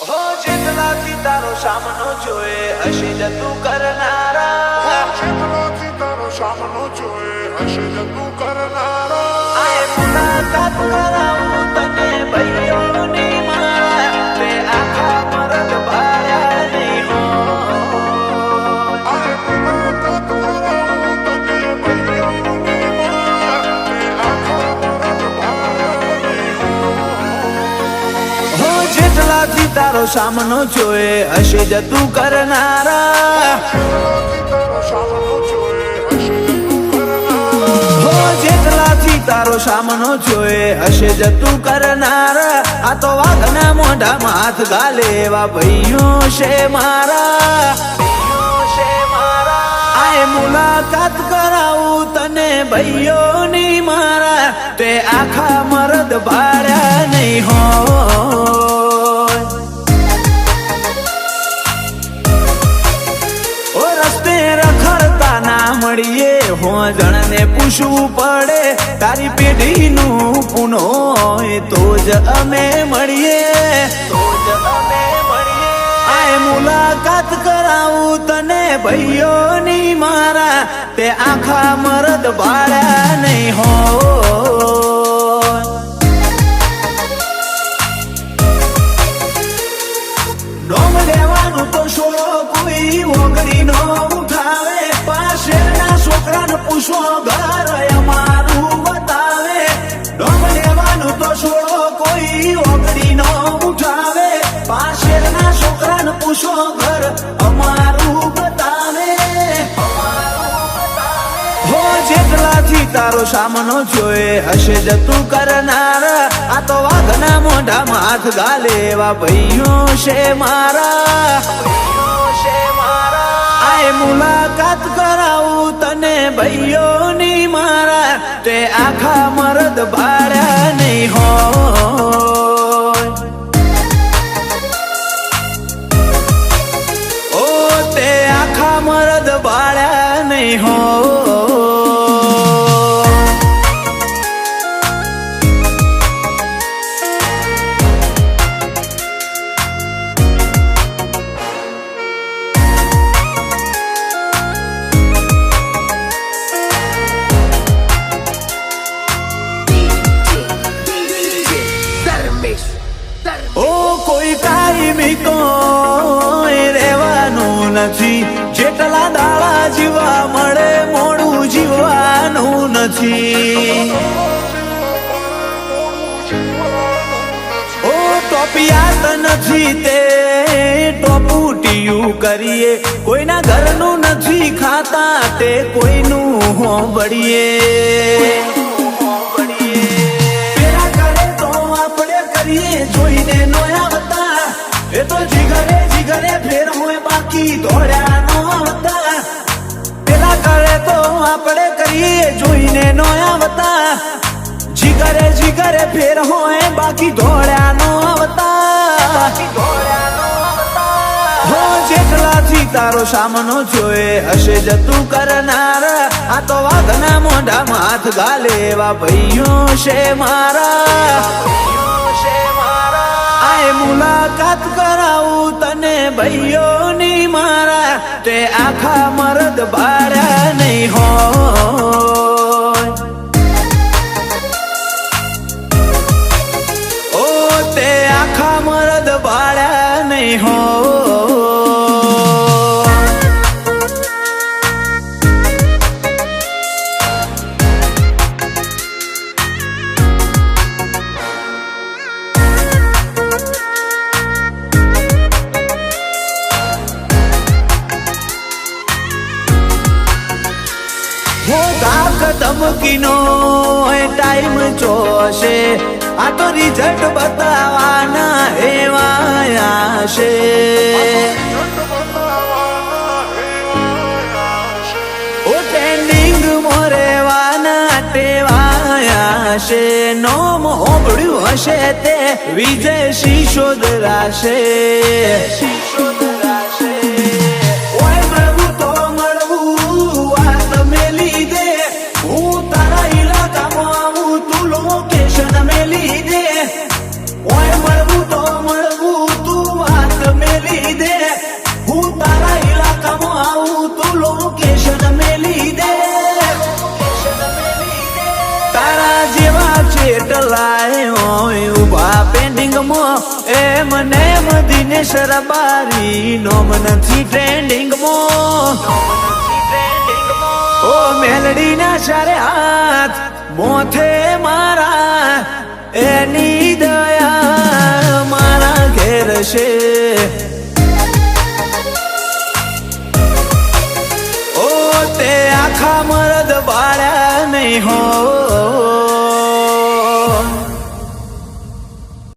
હો જેટલાથી તારો સામનો જોએ હશે જતું કરનારા, જેટલાથી તારો સામનો જોએ હશે જતું કરનારા. આય મુલાકાત કરાવું તને ભાઈઓની મારા, તે આખા મરદ ભાળ્યા નહીં હોય. આય મુલાકાત કરાવું તને ભાઈઓની મારા, તે આખા મરદ ભાળ્યા નહીં હોય. હો જેટલાથી તારો સામનો જોએ હશે જતું કરનારા, જેટલાથી તારો સામનો જોએ હશે જતું કરનારા. હો જેટલાથી તારો સામનો જોએ હશે જતું કરનારા. આ તો વાઘના મોઢામાં હાથ ગાલે એવા ભાઈઓ છે મારા, ભાઈઓ છે મારા. આય મુલાકાત કરાવું તને ભાઈઓની મારા, તે આખા મરદ ભાળ્યા નહીં હોય. ઓ રસ્તે રખડતા ના મળીએ, હો જણને પૂછવું પડે તારી પેઢીનું પૂનો હોય તો જ અમે મળીએ, તો જ અમે મળીએ. આય મુલાકાત કરાવું તને ભાઈઓની મારા, તે આખા મરદ ભાળ્યા નહીં હોય. નોમ લેવાનું તો છોડો કોઈ ઓગળી નો ઉઠાવે, પાછળના છોકરાને પૂછો ઘર અમારું બતાવે. નોમ લેવાનું તો છોડો કોઈ ઓગળી નો ઉઠાવે, પાછળના છોકરાને પૂછો ઘર અમારું બતાવે. હો જેટલાથી તારો સામનો જોએ હશે જતું કરનારા. આ તો વાઘના મોઢામાં હાથ ગાલે એવા ભાઈઓ છે મારા, ભાઈઓ છે મારા. આય મુલાકાત કરાવું તને ભાઈઓની મારા, તે આખા મરદ ભાળ્યા નહીં હોય. ઓ તે આખા મરદ ભાળ્યા નહીં હોય. ઓ કોઈ કાયમી તો રહેવાનું નથી, જેટલા દાડા જીવા મળે મોડું જીવવાનું નથી. ઓ ટોપિયાત નથી તે ટોપુટિયું કરીએ, કોઈના ઘરનું નથી ખાતા તે કોઈનું હોંભળીએ. જોઈને નો આવતા એ તો જીગરે જીગરે ફેર હોય, બાકી દોડ્યા નો આવતા. પેલા કરે તો આપણે કરીએ જોઈને નો આવતા, જીગરે જીગરે ફેર હોય, બાકી દોડ્યા નો આવતા. હો જેટલાથી તારો સામનો જોએ હશે જતું કરનારા. આ તો વાઘના મોઢામાં હાથ ગાલે એવા ભાઈઓ છે મારા, આય મુલાકાત કરાવું તને ભાઈઓની મારા, તે આખા મરદ ભાળ્યા નહીં હોય. ઓ તે આખા મરદ ભાળ્યા નહીં હોય. હો કાક ધમકીનો ટાઈમ જોશે, આ તો રિઝલ્ટ બતાવવાના એવા છે. ઓ ટ્રેન્ડિંગ મોરેવાના ટેવાયા છે, નોમ ઓગળ્યું હશે તે વિજય શિશોદરાશે. હું તારા ઇલાકામાં આવું, તું લોકેશન મેલી દે. ઓય મળવું તો મળવું, તું સેટ લાયો ઉભા પેન્ડિંગમાં એમ ને દિનેશ રબારી નોમ નથી ટ્રેન્ડિંગમાં ઓ મેલડી ના ચારે હાથ મોથે મારા એની દયા મારા ઘેર છે ઓ તે આખા મરદ બાળ્યા નહીં હો